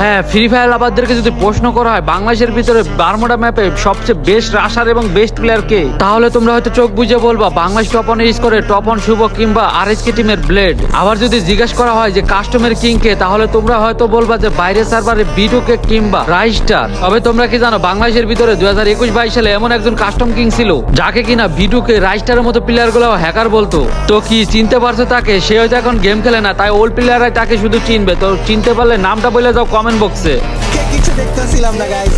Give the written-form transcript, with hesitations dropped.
হ্যাঁ, free fire লাভারদেরকে যদি প্রশ্ন করা হয় বাংলাদেশের ভিতরে বারমুডা ম্যাপে সবচেয়ে বেস্ট রাশার এবং বেস্ট প্লেয়ার কে, তাহলে তোমরা হয়তো চোখ বুঝে বলবা বাংলাদেশ টপ অন স্কোরে টপ অন শুভ কিংবা আরএসকে টিমের ব্লেড। আবার যদি জিজ্ঞাসা করা হয় যে কাস্টমের কিং কে, তাহলে তোমরা হয়তো বলবা যে বাইরের সার্ভারে বিটু কে কিংবা রাইস্টার। তবে তোমরা কি জানো বাংলাদেশের ভিতরে 2021-22 সালে এমন একজন কাস্টম কিং ছিল যাকে কিনা বিটু কে রাইস্টারের মতো প্লেয়ার গুলো হ্যাকার বলতো। তো কি চিনতে পারছো তাকে? সে হয়তো এখন গেম খেলে না, তাই ওল্ড প্লেয়াররাই তাকে শুধু চিনবে। তো চিনতে পারলে নামটা বলে যাও কমেন্ট বক্সে। কিছু দেখতেছিলাম না গাইস।